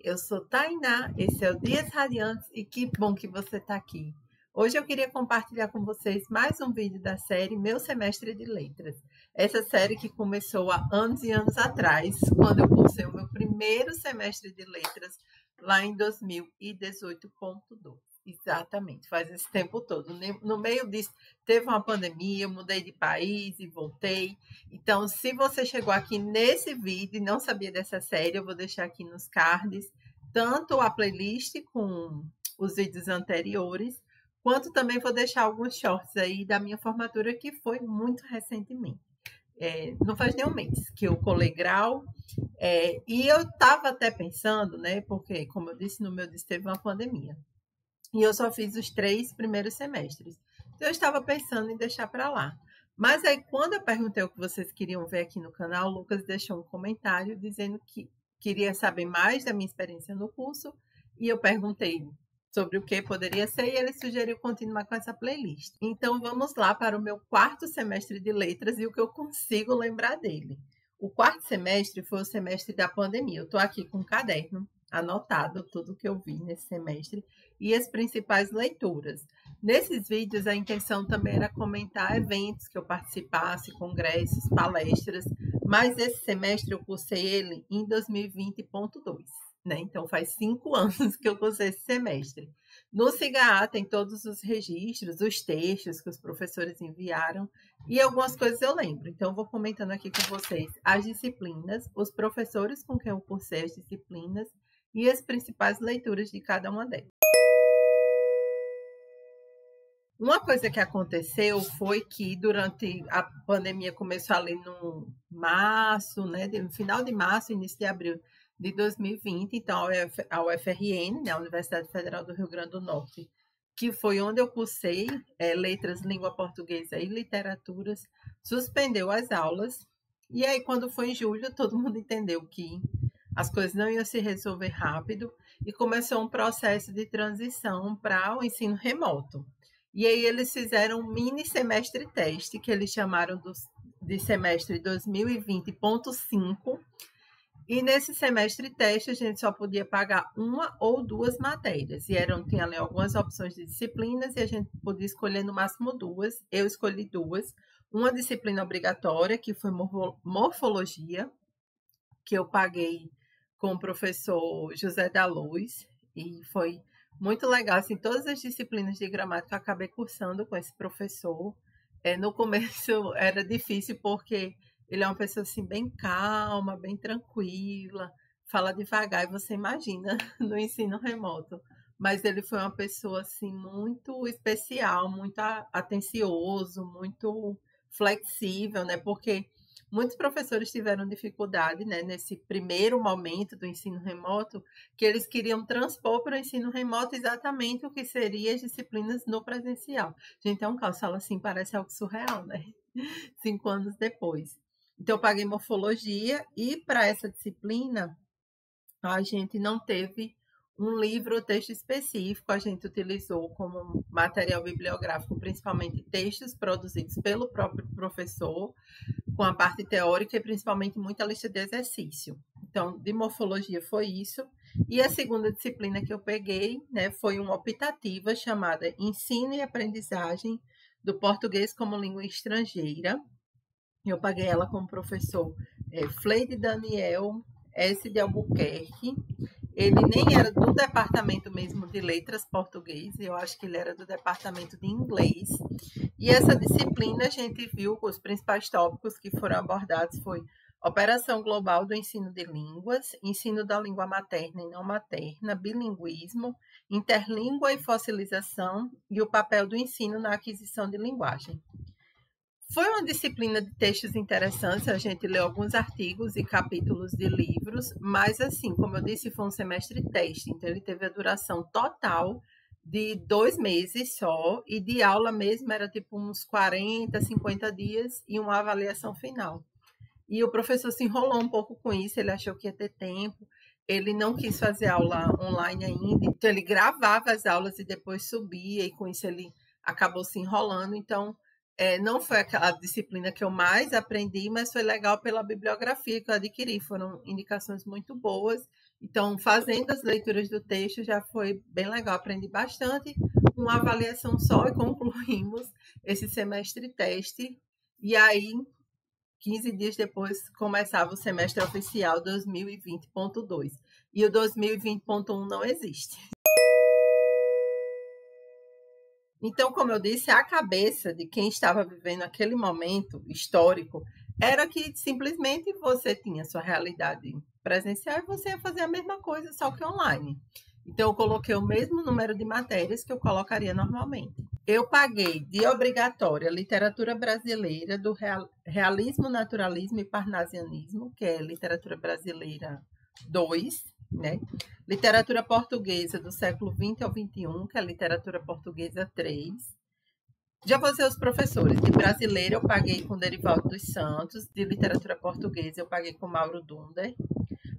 eu sou Tainá, esse é o Dias Radiantes e que bom que você está aqui. Hoje eu queria compartilhar com vocês mais um vídeo da série Meu Semestre de Letras. Essa série que começou há anos e anos atrás, quando eu cursei o meu primeiro semestre de letras, lá em 2018.2. Exatamente, faz esse tempo todo. No meio disso, teve uma pandemia, eu mudei de país e voltei. Então, se você chegou aqui nesse vídeo e não sabia dessa série, eu vou deixar aqui nos cards tanto a playlist com os vídeos anteriores, quanto também vou deixar alguns shorts aí da minha formatura, que foi muito recentemente. Não faz nem um mês que eu colei grau. E eu estava até pensando, né? Porque, como eu disse, no meu disco teve uma pandemia. E eu só fiz os 3 primeiros semestres. Então, eu estava pensando em deixar para lá. Mas aí, quando eu perguntei o que vocês queriam ver aqui no canal, o Lucas deixou um comentário dizendo que queria saber mais da minha experiência no curso. E eu perguntei sobre o que poderia ser e ele sugeriu continuar com essa playlist. Então, vamos lá para o meu 4º semestre de letras e o que eu consigo lembrar dele. O 4º semestre foi o semestre da pandemia. Eu estou aqui com um caderno anotado tudo que eu vi nesse semestre e as principais leituras. Nesses vídeos, a intenção também era comentar eventos que eu participasse, congressos, palestras, mas esse semestre eu cursei ele em 2020.2, né? Então, faz 5 anos que eu cursei esse semestre. No SIGA tem todos os registros, os textos que os professores enviaram e algumas coisas eu lembro. Então, eu vou comentando aqui com vocês as disciplinas, os professores com quem eu cursei as disciplinas e as principais leituras de cada uma delas. Uma coisa que aconteceu foi que durante a pandemia começou ali no março, né, no final de março, início de abril de 2020, então a UFRN, né, a Universidade Federal do Rio Grande do Norte, que foi onde eu cursei letras, língua portuguesa e literaturas, suspendeu as aulas. E aí, quando foi em julho, todo mundo entendeu que as coisas não iam se resolver rápido e começou um processo de transição para o ensino remoto. E aí eles fizeram um mini semestre teste, que eles chamaram de semestre 2020.5. E nesse semestre teste a gente só podia pagar 1 ou 2 matérias. E tinha ali algumas opções de disciplinas e a gente podia escolher no máximo 2. Eu escolhi 2. Uma disciplina obrigatória, que foi morfologia, que eu paguei com o professor José da Luz, e foi muito legal, assim, todas as disciplinas de gramática eu acabei cursando com esse professor. No começo era difícil porque ele é uma pessoa assim bem calma, bem tranquila, fala devagar e você imagina no ensino remoto. Mas ele foi uma pessoa assim muito especial, muito atencioso, muito flexível, né? Porque muitos professores tiveram dificuldade, né, nesse primeiro momento do ensino remoto, que eles queriam transpor para o ensino remoto exatamente o que seriam as disciplinas no presencial. Gente, é um caos, fala assim, parece algo surreal, né? 5 anos depois. Então, eu paguei morfologia e para essa disciplina a gente não teve um livro ou texto específico, a gente utilizou como material bibliográfico principalmente textos produzidos pelo próprio professor, com a parte teórica e principalmente muita lista de exercício. Então, de morfologia foi isso. E a segunda disciplina que eu peguei, né, foi uma optativa chamada Ensino e Aprendizagem do Português como Língua Estrangeira. Eu paguei ela com o professor Fleide Daniel S. de Albuquerque. Ele nem era do departamento mesmo de letras português, eu acho que ele era do departamento de inglês. E essa disciplina a gente viu que os principais tópicos que foram abordados foi operação global do ensino de línguas, ensino da língua materna e não materna, bilinguismo, interlíngua e fossilização e o papel do ensino na aquisição de linguagem. Foi uma disciplina de textos interessantes, a gente leu alguns artigos e capítulos de livros, mas assim, como eu disse, foi um semestre teste, então ele teve a duração total de 2 meses só, e de aula mesmo era tipo uns 40, 50 dias e uma avaliação final. E o professor se enrolou um pouco com isso, ele achou que ia ter tempo, ele não quis fazer aula online ainda, então ele gravava as aulas e depois subia, e com isso ele acabou se enrolando, então não foi aquela disciplina que eu mais aprendi, mas foi legal pela bibliografia que eu adquiri. Foram indicações muito boas Então, fazendo as leituras do texto já foi bem legal, aprendi bastante. Uma avaliação só e concluímos esse semestre teste. E aí, 15 dias depois, começava o semestre oficial 2020.2. E o 2020.1 não existe. Então, como eu disse, a cabeça de quem estava vivendo aquele momento histórico era que simplesmente você tinha sua realidade presencial e você ia fazer a mesma coisa, só que online. Então, eu coloquei o mesmo número de matérias que eu colocaria normalmente. Eu paguei de obrigatória literatura brasileira do realismo, naturalismo e parnasianismo, que é literatura brasileira 2, né? Literatura portuguesa do século XX ao XXI, que é literatura portuguesa 3. Já vou dizer os professores. De brasileira eu paguei com Derivaldo dos Santos, de literatura portuguesa eu paguei com Mauro Dunder.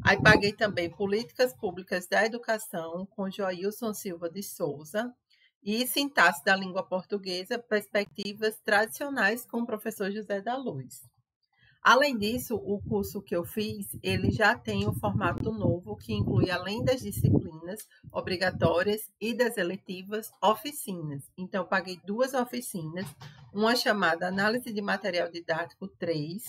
Aí paguei também Políticas Públicas da Educação, com Joilson Silva de Souza, e Sintaxe da Língua Portuguesa, Perspectivas Tradicionais, com o professor José da Luz. Além disso, o curso que eu fiz, ele já tem um formato novo, que inclui, além das disciplinas obrigatórias e das eletivas, oficinas. Então, eu paguei 2 oficinas, uma chamada Análise de Material Didático 3.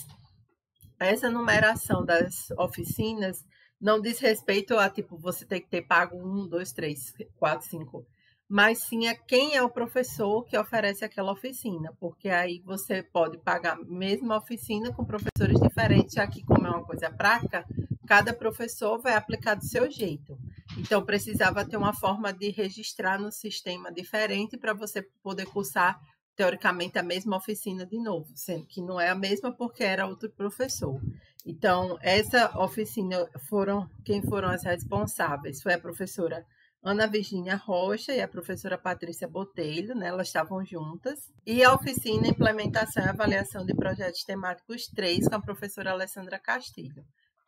Essa numeração das oficinas não diz respeito a, tipo, você tem que ter pago 1, 2, 3, 4, 5, mas sim a quem é o professor que oferece aquela oficina, porque aí você pode pagar a mesma oficina com professores diferentes, já que, como é uma coisa prática, cada professor vai aplicar do seu jeito. Então, precisava ter uma forma de registrar no sistema diferente para você poder cursar, teoricamente, a mesma oficina de novo, sendo que não é a mesma porque era outro professor. Então, essa oficina, quem foram as responsáveis? Foi a professora Ana Virgínia Rocha e a professora Patrícia Botelho, né? Elas estavam juntas. E a oficina Implementação e Avaliação de Projetos Temáticos 3, com a professora Alessandra Castilho,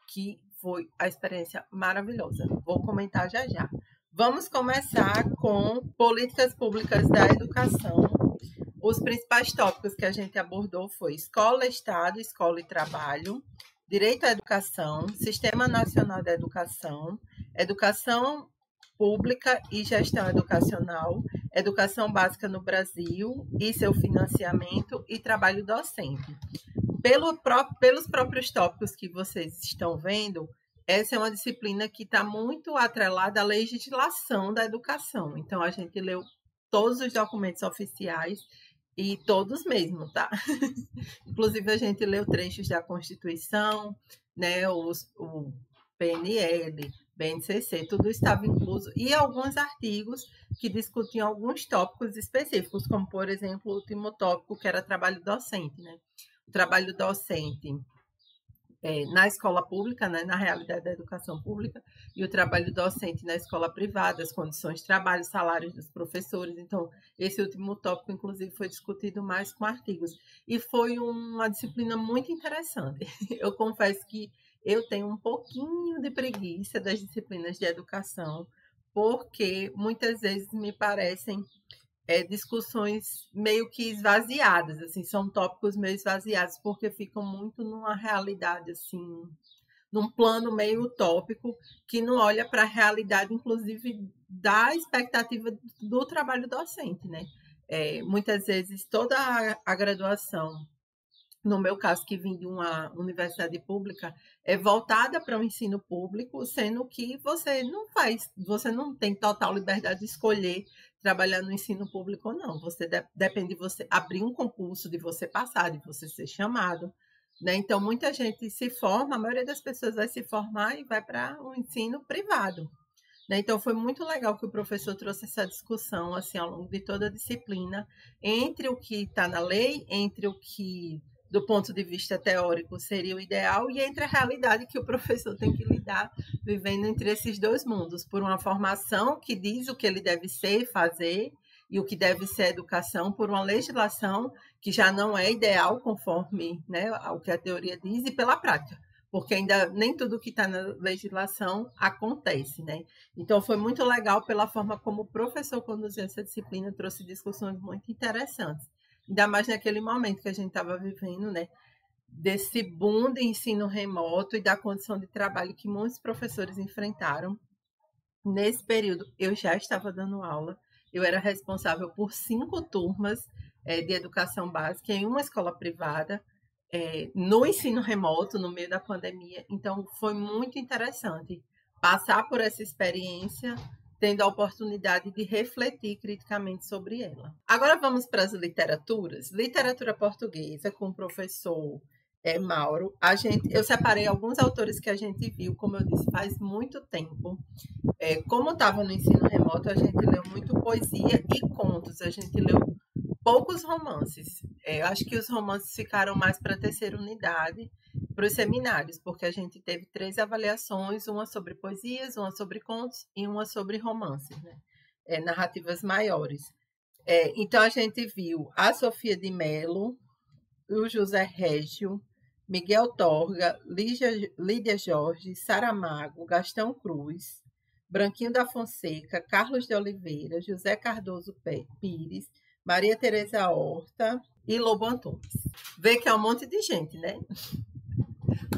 que foi a experiência maravilhosa. Vou comentar já já. Vamos começar com Políticas Públicas da Educação. Os principais tópicos que a gente abordou foi Escola, Estado, Escola e Trabalho, Direito à Educação, Sistema Nacional da Educação, Educação Pública e Gestão Educacional, Educação Básica no Brasil e seu financiamento e trabalho docente. Pelos próprios tópicos que vocês estão vendo, essa é uma disciplina que está muito atrelada à legislação da educação. Então, a gente leu todos os documentos oficiais e todos mesmo, tá? Inclusive, a gente leu trechos da Constituição, né, o PNL, BNCC, tudo estava incluso, e alguns artigos que discutiam alguns tópicos específicos, como, por exemplo, o último tópico, que era trabalho docente, né? O trabalho docente na escola pública, né, na realidade da educação pública, e o trabalho docente na escola privada, as condições de trabalho, salários dos professores. Então, esse último tópico, inclusive, foi discutido mais com artigos. E foi uma disciplina muito interessante. Eu confesso que eu tenho um pouquinho de preguiça das disciplinas de educação, porque muitas vezes me parecem discussões meio que esvaziadas, assim, são tópicos meio esvaziados, porque ficam muito numa realidade, assim, num plano meio utópico, que não olha para a realidade, inclusive, da expectativa do trabalho docente, né? Muitas vezes toda a graduação, no meu caso, que vim de uma universidade pública, é voltada para o ensino público, sendo que você não tem total liberdade de escolher trabalhar no ensino público ou não. Você depende de você abrir um concurso, de você passar, de você ser chamado, né? Então, muita gente se forma, a maioria das pessoas vai se formar e vai para o ensino privado, né? Então, foi muito legal que o professor trouxe essa discussão, assim, ao longo de toda a disciplina, entre o que está na lei, entre o que, do ponto de vista teórico, seria o ideal, e entre a realidade que o professor tem que lidar, vivendo entre esses dois mundos, por uma formação que diz o que ele deve ser e fazer, e o que deve ser a educação, por uma legislação que já não é ideal, conforme, né, o que a teoria diz, e pela prática, porque ainda nem tudo que está na legislação acontece, né? Então, foi muito legal pela forma como o professor conduziu essa disciplina, trouxe discussões muito interessantes. Ainda mais naquele momento que a gente estava vivendo, né? desse boom de ensino remoto e da condição de trabalho que muitos professores enfrentaram. Nesse período, eu já estava dando aula, eu era responsável por 5 turmas de educação básica em uma escola privada, no ensino remoto, no meio da pandemia. Então, foi muito interessante passar por essa experiência, tendo a oportunidade de refletir criticamente sobre ela. Agora vamos para as literaturas. Literatura portuguesa, com o professor Mauro. Eu separei alguns autores que a gente viu, como eu disse, faz muito tempo. Como estava no ensino remoto, a gente leu muito poesia e contos. A gente leu poucos romances. Eu acho que os romances ficaram mais para a terceira unidade, para os seminários, porque a gente teve 3 avaliações, uma sobre poesias, uma sobre contos e uma sobre romances, né? Narrativas maiores. Então a gente viu a Sofia de Mello, o José Régio, Miguel Torga, Lídia Jorge, Saramago, Gastão Cruz, Branquinho da Fonseca, Carlos de Oliveira, José Cardoso Pires, Maria Tereza Horta e Lobo Antunes. Vê que é um monte de gente, né?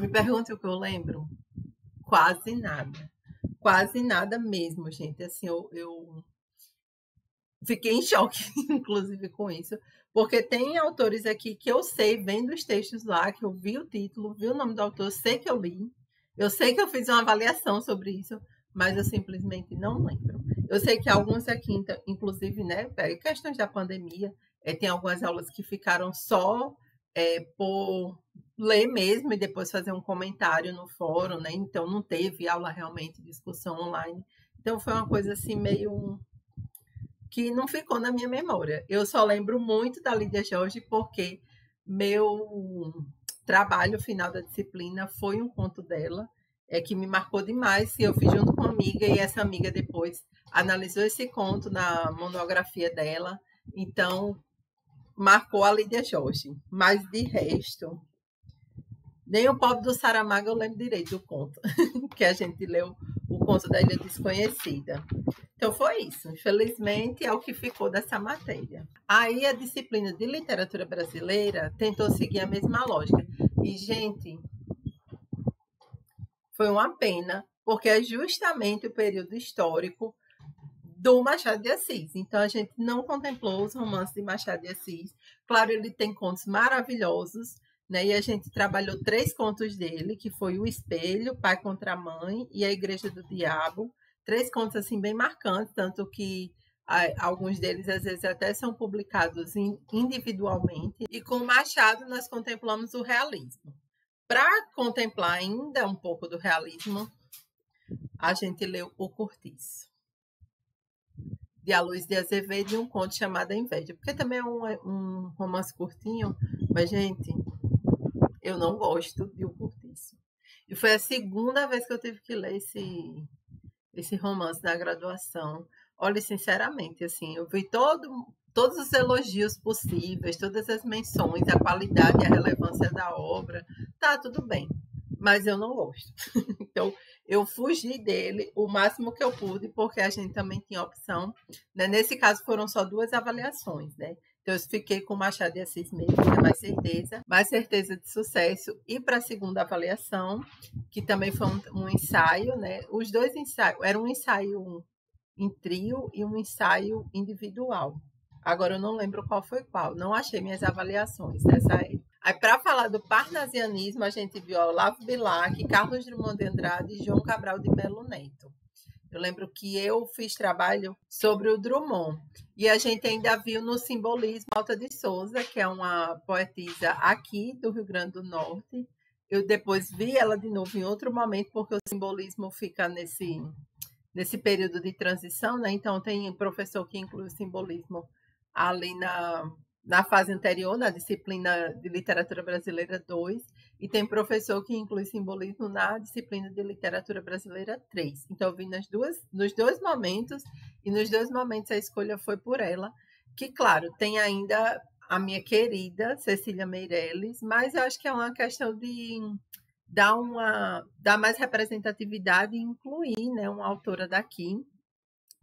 Me pergunte o que eu lembro. Quase nada. Quase nada mesmo, gente. Assim, eu fiquei em choque, inclusive, com isso. Porque tem autores aqui que eu sei, vendo os textos lá, que eu vi o título, vi o nome do autor, sei que eu li. Eu sei que eu fiz uma avaliação sobre isso, mas eu simplesmente não lembro. Eu sei que alguns aqui, inclusive, né, questões da pandemia, tem algumas aulas que ficaram só por ler mesmo e depois fazer um comentário no fórum, né? Então não teve aula realmente, discussão online. Então foi uma coisa assim meio que não ficou na minha memória. Eu só lembro muito da Lídia Jorge porque meu trabalho final da disciplina foi um conto dela, que me marcou demais, e eu fiz junto com uma amiga, e essa amiga depois analisou esse conto na monografia dela, então marcou a Lídia Jorge. Mas de resto, nem o pobre do Saramago eu lembro direito do conto, que a gente leu o conto da Ilha Desconhecida. Então foi isso. Infelizmente é o que ficou dessa matéria. Aí a disciplina de literatura brasileira tentou seguir a mesma lógica. E, gente, foi uma pena, porque é justamente o período histórico do Machado de Assis. Então a gente não contemplou os romances de Machado de Assis. Claro, ele tem contos maravilhosos, né? E a gente trabalhou 3 contos dele, que foi O Espelho, Pai contra a Mãe e A Igreja do Diabo. 3 contos assim bem marcantes, tanto que alguns deles às vezes até são publicados individualmente. E com Machado nós contemplamos o realismo. Para contemplar ainda um pouco do realismo, a gente leu O Cortiço, de Aloysio de Azevedo, e um conto chamado A Inveja, porque também é um romance curtinho, mas, gente, eu não gosto de O Cortiço. E foi a segunda vez que eu tive que ler esse romance na graduação. Olha, sinceramente, assim, eu vi todos os elogios possíveis, todas as menções, a qualidade e a relevância da obra, tá tudo bem, mas eu não gosto. Então, eu fugi dele o máximo que eu pude, porque a gente também tinha opção, né? Nesse caso, foram só 2 avaliações, né? Então, eu fiquei com o Machado de Assis mesmo, tinha mais certeza de sucesso. E para a segunda avaliação, que também foi um ensaio, né? Os 2 ensaios, era um ensaio em trio e um ensaio individual. Agora eu não lembro qual foi qual, não achei minhas avaliações nessa época. Aí, para falar do parnasianismo, a gente viu Olavo Bilac, Carlos Drummond de Andrade e João Cabral de Melo Neto. Eu lembro que eu fiz trabalho sobre o Drummond. E a gente ainda viu no simbolismo Alta de Souza, que é uma poetisa aqui do Rio Grande do Norte. Eu depois vi ela de novo em outro momento, porque o simbolismo fica nesse período de transição, né? Então tem professor que inclui o simbolismo ali na fase anterior, na disciplina de Literatura Brasileira 2, e tem professor que inclui simbolismo na disciplina de Literatura Brasileira 3. Então, eu vi nos 2 momentos, e nos 2 momentos a escolha foi por ela, que, claro, tem ainda a minha querida Cecília Meirelles, mas eu acho que é uma questão de dar mais representatividade e incluir, né, uma autora daqui,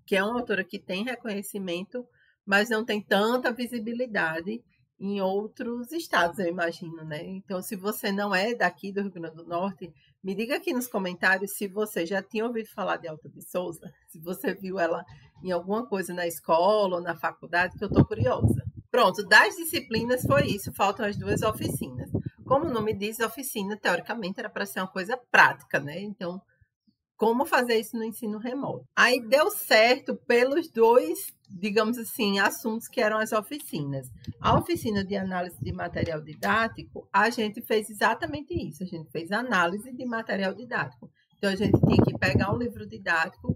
que é uma autora que tem reconhecimento, mas não tem tanta visibilidade, em outros estados, eu imagino, né? Então, se você não é daqui do Rio Grande do Norte, me diga aqui nos comentários se você já tinha ouvido falar de Alta de Souza, se você viu ela em alguma coisa na escola ou na faculdade, que eu estou curiosa. Pronto, das disciplinas foi isso, faltam as 2 oficinas. Como o nome diz, oficina, teoricamente, era para ser uma coisa prática, né? Então, como fazer isso no ensino remoto. Aí deu certo pelos 2, digamos assim, assuntos que eram as oficinas. A oficina de análise de material didático, a gente fez exatamente isso. A gente fez análise de material didático. Então, a gente tinha que pegar um livro didático,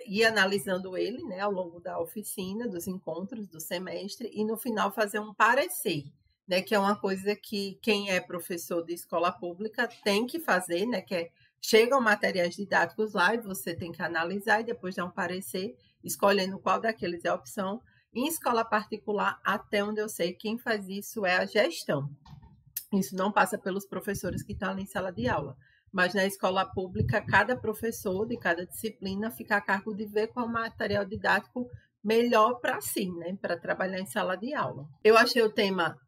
ir analisando ele, né, ao longo da oficina, dos encontros do semestre, e no final fazer um parecer, né, que é uma coisa que quem é professor de escola pública tem que fazer, né, que é chegam materiais didáticos lá e você tem que analisar e depois dar um parecer, escolhendo qual daqueles é a opção. Em escola particular, até onde eu sei, quem faz isso é a gestão. Isso não passa pelos professores que estão ali em sala de aula. Mas na escola pública, cada professor de cada disciplina fica a cargo de ver qual material didático melhor para si, né? Para trabalhar em sala de aula. Eu achei o tema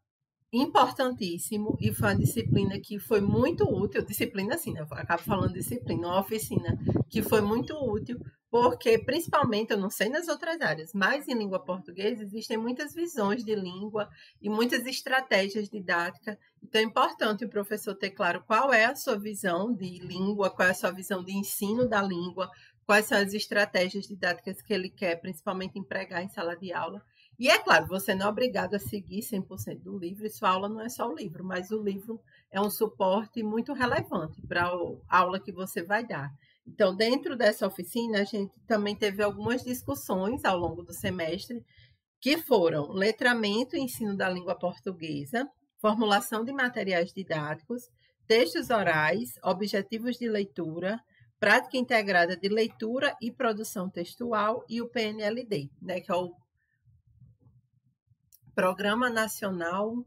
importantíssimo e foi uma disciplina que foi muito útil, disciplina assim, né? Eu acabo falando disciplina, uma oficina que foi muito útil, porque principalmente, eu não sei nas outras áreas, mas em língua portuguesa existem muitas visões de língua e muitas estratégias didáticas, então é importante o professor ter claro qual é a sua visão de língua, qual é a sua visão de ensino da língua, quais são as estratégias didáticas que ele quer principalmente empregar em sala de aula. E é claro, você não é obrigado a seguir 100% do livro, e sua aula não é só o livro, mas o livro é um suporte muito relevante para a aula que você vai dar. Então, dentro dessa oficina, a gente também teve algumas discussões ao longo do semestre, que foram letramento e ensino da língua portuguesa, formulação de materiais didáticos, textos orais, objetivos de leitura, prática integrada de leitura e produção textual e o PNLD, né, que é o Programa Nacional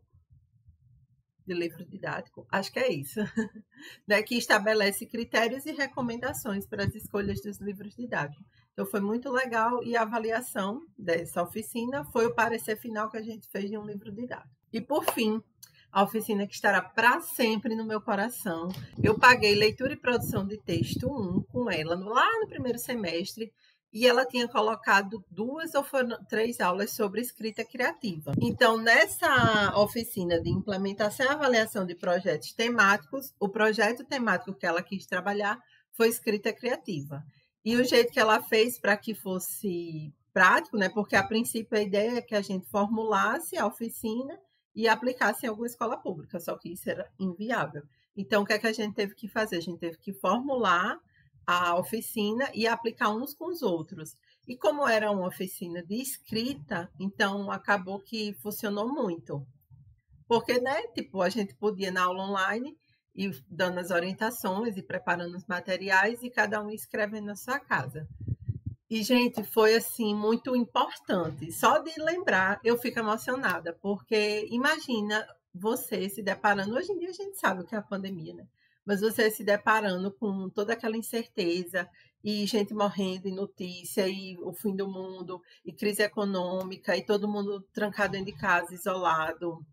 de Livro Didático, acho que é isso, né, que estabelece critérios e recomendações para as escolhas dos livros didáticos. Então, foi muito legal e a avaliação dessa oficina foi o parecer final que a gente fez de um livro didático. E, por fim, a oficina que estará para sempre no meu coração, eu paguei leitura e produção de texto 1 com ela lá no primeiro semestre, e ela tinha colocado 2 ou 3 aulas sobre escrita criativa. Então, nessa oficina de implementação e avaliação de projetos temáticos, o projeto temático que ela quis trabalhar foi escrita criativa. E o jeito que ela fez para que fosse prático, né? Porque a princípio a ideia é que a gente formulasse a oficina e aplicasse em alguma escola pública, só que isso era inviável. Então, o que é que a gente teve que fazer? A gente teve que formular a oficina e aplicar uns com os outros. E como era uma oficina de escrita, então acabou que funcionou muito. Porque, né, tipo, a gente podia na aula online ir dando as orientações e preparando os materiais e cada um escrevendo na sua casa. E, gente, foi assim muito importante. Só de lembrar, eu fico emocionada, porque imagina você se deparando. Hoje em dia a gente sabe o que é a pandemia, né? Mas você se deparando com toda aquela incerteza e gente morrendo, e notícia, e o fim do mundo, e crise econômica, e todo mundo trancado dentro de casa, isolado,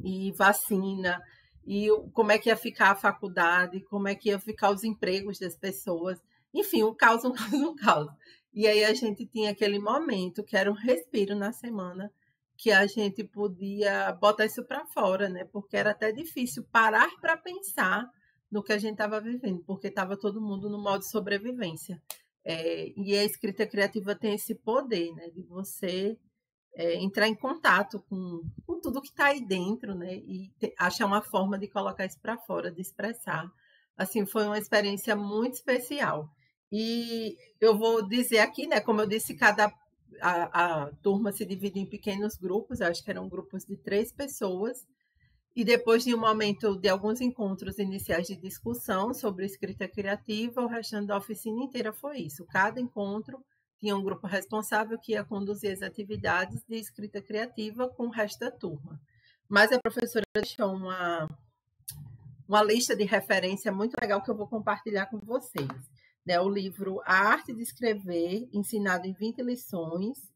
e vacina, e como é que ia ficar a faculdade, como é que ia ficar os empregos das pessoas. Enfim, um caos, um caos, um caos. E aí a gente tinha aquele momento que era um respiro na semana, que a gente podia botar isso para fora, né? Porque era até difícil parar para pensar no que a gente estava vivendo, porque estava todo mundo no modo sobrevivência. E a escrita criativa tem esse poder, né? De você entrar em contato com tudo que está aí dentro, né? E achar uma forma de colocar isso para fora, de expressar. Assim, foi uma experiência muito especial. E eu vou dizer aqui, né? Como eu disse, a turma se divide em pequenos grupos, acho que eram grupos de 3 pessoas. E depois de um momento de alguns encontros iniciais de discussão sobre escrita criativa, o restante da oficina inteira foi isso. Cada encontro tinha um grupo responsável que ia conduzir as atividades de escrita criativa com o resto da turma. Mas a professora deixou uma lista de referência muito legal que eu vou compartilhar com vocês. Né? O livro A Arte de Escrever, ensinado em 20 lições,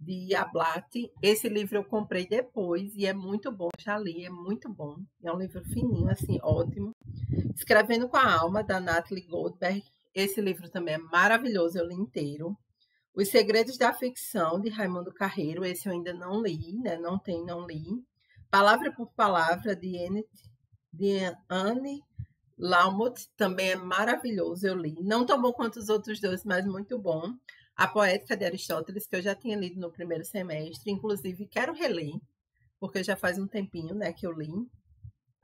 de Ablat. Esse livro eu comprei depois e é muito bom, já li, é muito bom. É um livro fininho, assim, ótimo. Escrevendo com a Alma, da Natalie Goldberg. Esse livro também é maravilhoso, eu li inteiro. Os Segredos da Ficção, de Raimundo Carreiro, esse eu ainda não li, né? Não li. Palavra por Palavra, de Anne Lamott, também é maravilhoso, eu li. Não tão bom quanto os outros dois, mas muito bom. A Poética de Aristóteles, que eu já tinha lido no primeiro semestre, inclusive quero reler, porque já faz um tempinho, né, que eu li,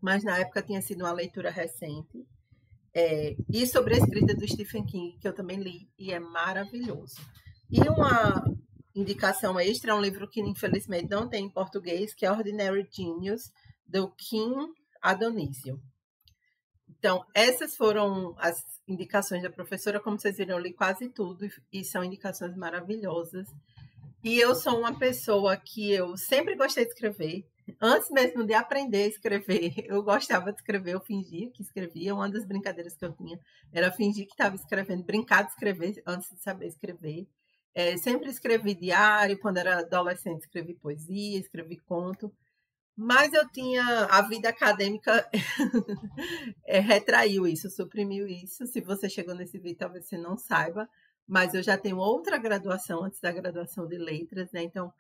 mas na época tinha sido uma leitura recente. E sobre a escrita do Stephen King, que eu também li, e é maravilhoso. E uma indicação extra é um livro que infelizmente não tem em português, que é Ordinary Genius, do Kim Adonisio. Então, essas foram as indicações da professora. Como vocês viram, eu li quase tudo e são indicações maravilhosas. E eu sou uma pessoa que eu sempre gostei de escrever. Antes mesmo de aprender a escrever, eu gostava de escrever, eu fingia que escrevia. Uma das brincadeiras que eu tinha era fingir que estava escrevendo, brincar de escrever antes de saber escrever. Sempre escrevi diário, quando era adolescente escrevi poesia, escrevi conto. Mas eu tinha a vida acadêmica retraiu isso, suprimiu isso. Se você chegou nesse vídeo, talvez você não saiba, mas eu já tenho outra graduação antes da graduação de letras, né? Então,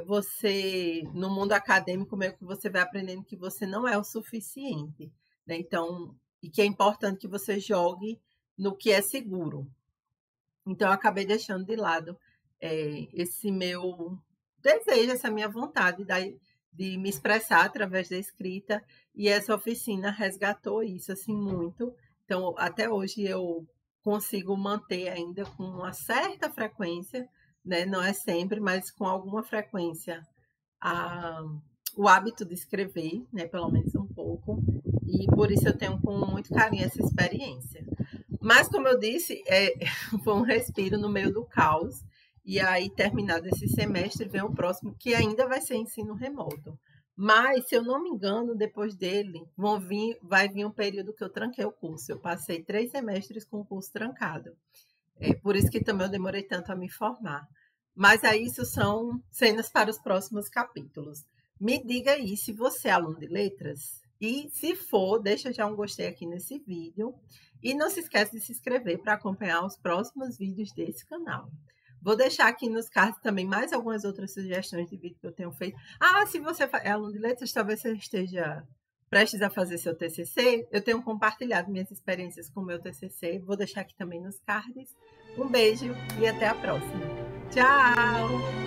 você no mundo acadêmico meio que você vai aprendendo que você não é o suficiente, né? Então, e que é importante que você jogue no que é seguro. Então, eu acabei deixando de lado esse meu desejo, essa minha vontade de me expressar através da escrita, e essa oficina resgatou isso assim muito. Então, até hoje eu consigo manter ainda com uma certa frequência, né? Não é sempre, mas com alguma frequência, o hábito de escrever, né? Pelo menos um pouco, e por isso eu tenho com muito carinho essa experiência. Mas, como eu disse, foi um respiro no meio do caos. E aí, terminado esse semestre, vem o próximo, que ainda vai ser ensino remoto. Mas, se eu não me engano, depois dele, vai vir um período que eu tranquei o curso. Eu passei 3 semestres com o curso trancado. Por isso que também eu demorei tanto a me formar. Mas aí, isso são cenas para os próximos capítulos. Me diga aí se você é aluno de letras. E se for, deixa já um gostei aqui nesse vídeo. E não se esqueça de se inscrever para acompanhar os próximos vídeos desse canal. Vou deixar aqui nos cards também mais algumas outras sugestões de vídeo que eu tenho feito. Se você é aluno de letras, talvez você esteja prestes a fazer seu TCC. Eu tenho compartilhado minhas experiências com o meu TCC. Vou deixar aqui também nos cards. Um beijo e até a próxima. Tchau!